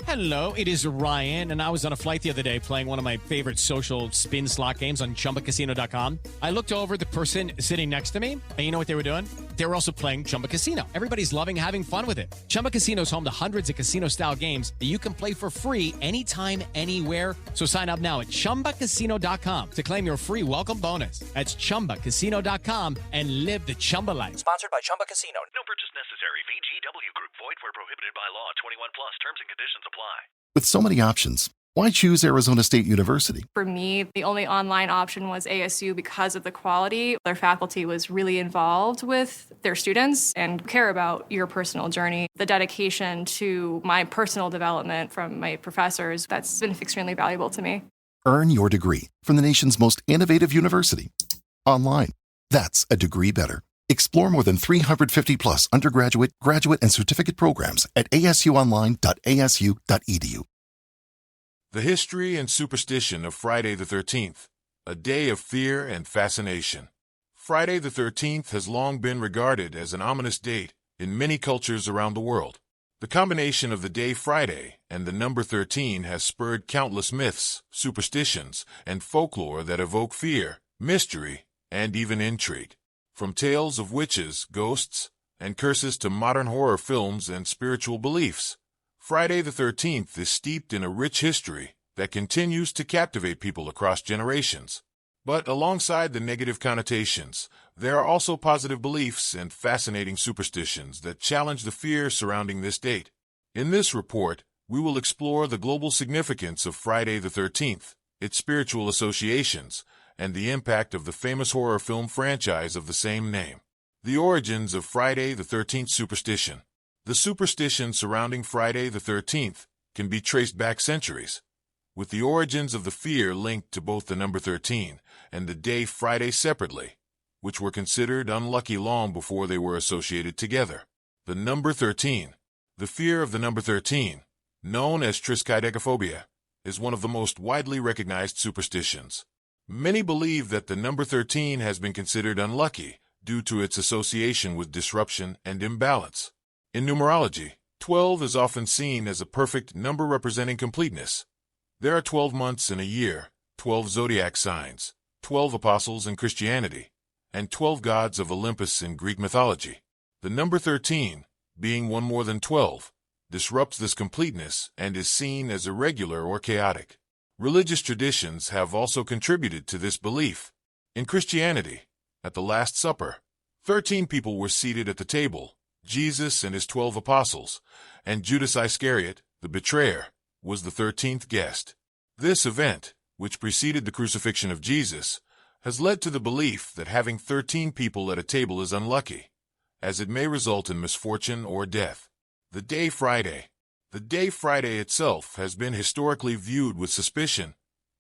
Hello, it is Ryan, and I was on a flight the other day playing one of my favorite social spin slot games on ChumbaCasino.com. I looked over at the person sitting next to me, and you know what they were doing? They were also playing Chumba Casino. Everybody's loving having fun with it. Chumba Casino is home to hundreds of casino-style games that you can play for free anytime, anywhere. So sign up now at ChumbaCasino.com to claim your free welcome bonus. That's ChumbaCasino.com and live the Chumba life. Sponsored by Chumba Casino. No purchase necessary. VGW Group. Void where prohibited by law. 21 plus. Terms and conditions apply. With so many options, why choose Arizona State University? For me, the only online option was ASU because of the quality. Their faculty was really involved with their students and care about your personal journey. The dedication to my personal development from my professors, that's been extremely valuable to me. Earn your degree from the nation's most innovative university. Online. That's a degree better. Explore more than 350 plus undergraduate, graduate, and certificate programs at asuonline.asu.edu. The history and superstition of Friday the 13th, a day of fear and fascination. Friday the 13th has long been regarded as an ominous date in many cultures around the world. The combination of the day Friday and the number 13 has spurred countless myths, superstitions, and folklore that evoke fear, mystery, and even intrigue. From tales of witches, ghosts, and curses to modern horror films and spiritual beliefs, Friday the 13th is steeped in a rich history that continues to captivate people across generations. But alongside the negative connotations, there are also positive beliefs and fascinating superstitions that challenge the fear surrounding this date. In this report, we will explore the global significance of Friday the 13th, its spiritual associations, and the impact of the famous horror film franchise of the same name. The origins of Friday the 13th superstition. The superstition surrounding Friday the 13th can be traced back centuries, with the origins of the fear linked to both the number 13 and the day Friday separately, which were considered unlucky long before they were associated together. The number 13. The fear of the number 13, known as triskaidekaphobia, is one of the most widely recognized superstitions. Many believe that the number 13 has been considered unlucky due to its association with disruption and imbalance. In numerology, 12 is often seen as a perfect number representing completeness. There are 12 months in a year, 12 zodiac signs, 12 apostles in Christianity, and 12 gods of Olympus in Greek mythology. The number 13, being one more than 12, disrupts this completeness and is seen as irregular or chaotic. Religious traditions have also contributed to this belief. In Christianity, at the Last Supper, 13 people were seated at the table, Jesus and his 12 apostles, and Judas Iscariot, the betrayer, was the 13th guest. This event, which preceded the crucifixion of Jesus, has led to the belief that having 13 people at a table is unlucky, as it may result in misfortune or death. The day Friday. The day Friday itself has been historically viewed with suspicion,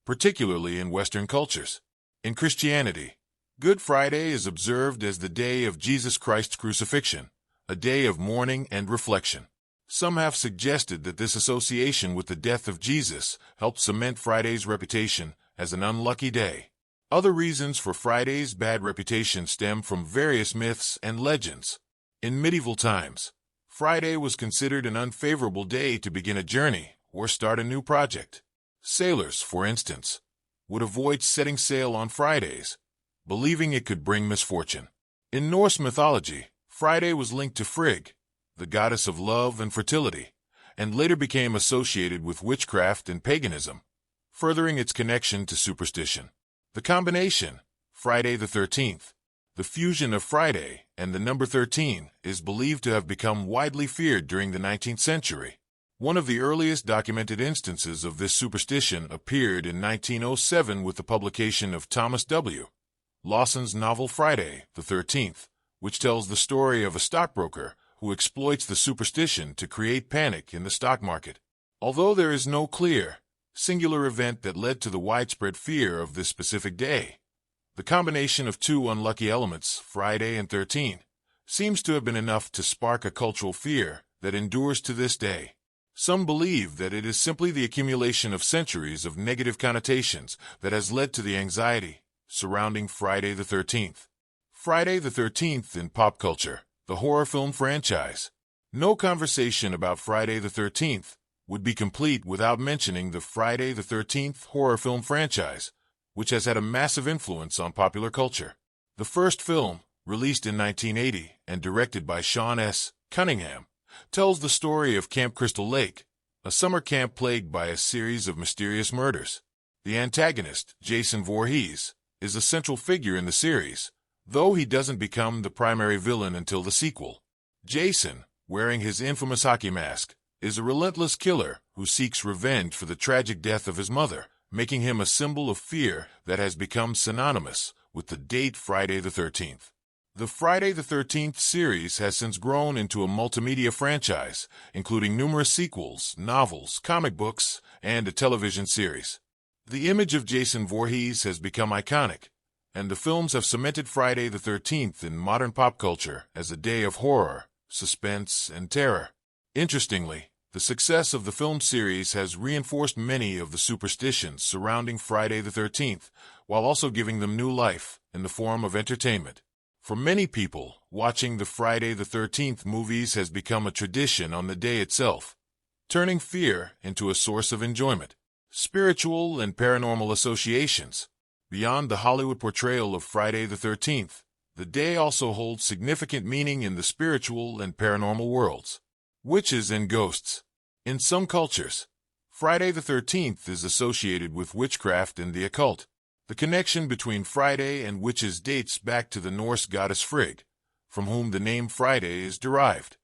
particularly in Western cultures. In Christianity, Good Friday is observed as the day of Jesus Christ's crucifixion, a day of mourning and reflection. Some have suggested that this association with the death of Jesus helped cement Friday's reputation as an unlucky day. Other reasons for Friday's bad reputation stem from various myths and legends. In medieval times, Friday was considered an unfavorable day to begin a journey or start a new project. Sailors, for instance, would avoid setting sail on Fridays, believing it could bring misfortune. In Norse mythology, Friday was linked to Frigg, the goddess of love and fertility, and later became associated with witchcraft and paganism, furthering its connection to superstition. The combination, Friday the 13th, the fusion of Friday and the number 13 is believed to have become widely feared during the 19th century. One of the earliest documented instances of this superstition appeared in 1907 with the publication of Thomas W. Lawson's novel Friday the 13th, which tells the story of a stockbroker who exploits the superstition to create panic in the stock market. Although there is no clear, singular event that led to the widespread fear of this specific day, the combination of two unlucky elements, Friday and 13, seems to have been enough to spark a cultural fear that endures to this day. Some believe that it is simply the accumulation of centuries of negative connotations that has led to the anxiety surrounding Friday the 13th. Friday the 13th in pop culture, the horror film franchise. No conversation about Friday the 13th would be complete without mentioning the Friday the 13th horror film franchise, which has had a massive influence on popular culture. The first film, released in 1980 and directed by Sean S. Cunningham, tells the story of Camp Crystal Lake, a summer camp plagued by a series of mysterious murders. The antagonist, Jason Voorhees, is a central figure in the series, though he doesn't become the primary villain until the sequel. Jason, wearing his infamous hockey mask, is a relentless killer who seeks revenge for the tragic death of his mother, making him a symbol of fear that has become synonymous with the date Friday the 13th. The Friday the 13th series has since grown into a multimedia franchise, including numerous sequels, novels, comic books, and a television series. The image of Jason Voorhees has become iconic, and the films have cemented Friday the 13th in modern pop culture as a day of horror, suspense, and terror. Interestingly, the success of the film series has reinforced many of the superstitions surrounding Friday the 13th, while also giving them new life in the form of entertainment. For many people, watching the Friday the 13th movies has become a tradition on the day itself, turning fear into a source of enjoyment. Spiritual and paranormal associations. Beyond the Hollywood portrayal of Friday the 13th, the day also holds significant meaning in the spiritual and paranormal worlds. Witches and ghosts. In some cultures, Friday the 13th is associated with witchcraft and the occult. The connection between Friday and witches dates back to the Norse goddess Frigg, from whom the name Friday is derived.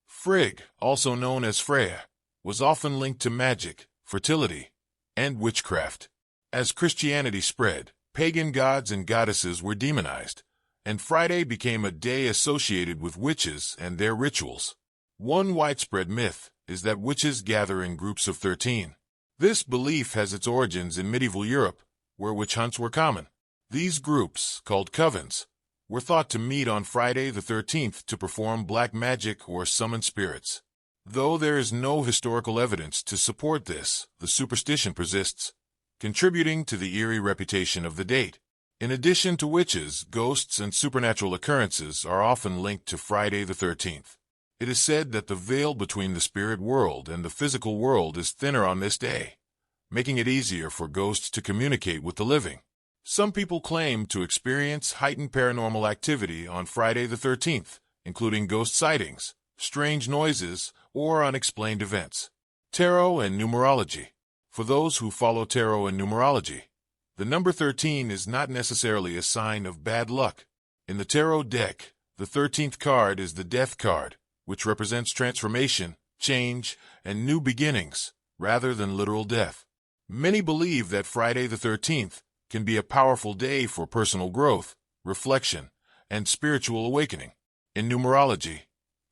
Frigg, also known as Freya, was often linked to magic, fertility, and witchcraft. As Christianity spread, pagan gods and goddesses were demonized, and Friday became a day associated with witches and their rituals. One widespread myth is that witches gather in groups of 13. This belief has its origins in medieval Europe, where witch hunts were common. These groups, called covens, were thought to meet on Friday the 13th to perform black magic or summon spirits. Though there is no historical evidence to support this, the superstition persists, contributing to the eerie reputation of the date. In addition to witches, ghosts and supernatural occurrences are often linked to Friday the 13th. It is said that the veil between the spirit world and the physical world is thinner on this day, making it easier for ghosts to communicate with the living. Some people claim to experience heightened paranormal activity on Friday the 13th, including ghost sightings, strange noises, or unexplained events. Tarot and numerology. For those who follow tarot and numerology, the number 13 is not necessarily a sign of bad luck. In the tarot deck, the 13th card is the Death card, which represents transformation, change, and new beginnings, rather than literal death. Many believe that Friday the 13th can be a powerful day for personal growth, reflection, and spiritual awakening. In numerology,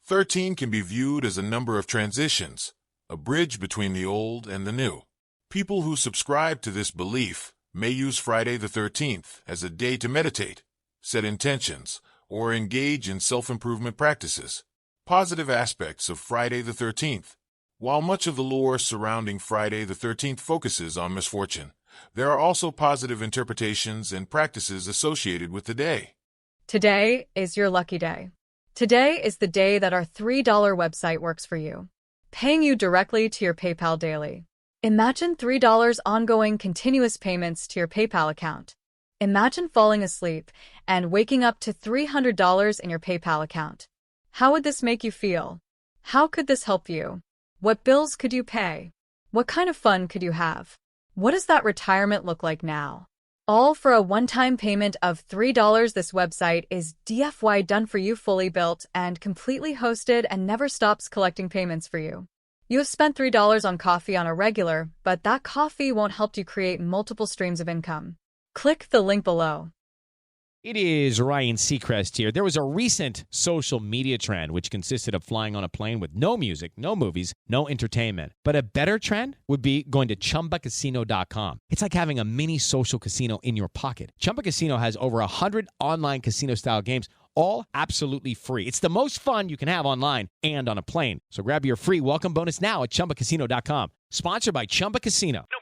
13 can be viewed as a number of transitions, a bridge between the old and the new. People who subscribe to this belief may use Friday the 13th as a day to meditate, set intentions, or engage in self-improvement practices. Positive aspects of Friday the 13th. While much of the lore surrounding Friday the 13th focuses on misfortune, there are also positive interpretations and practices associated with the day. Today is your lucky day. Today is the day that our $3 website works for you, paying you directly to your PayPal daily. Imagine $3 ongoing continuous payments to your PayPal account. Imagine falling asleep and waking up to $300 in your PayPal account. How would this make you feel? How could this help you? What bills could you pay? What kind of fun could you have? What does that retirement look like now? All for a one-time payment of $3. This website is DFY done for you, fully built and completely hosted, and never stops collecting payments for you. You have spent $3 on coffee on a regular, but that coffee won't help you create multiple streams of income. Click the link below. It is Ryan Seacrest here. There was a recent social media trend which consisted of flying on a plane with no music, no movies, no entertainment. But a better trend would be going to ChumbaCasino.com. It's like having a mini social casino in your pocket. Chumba Casino has over 100 online casino-style games, all absolutely free. It's the most fun you can have online and on a plane. So grab your free welcome bonus now at ChumbaCasino.com. Sponsored by Chumba Casino. No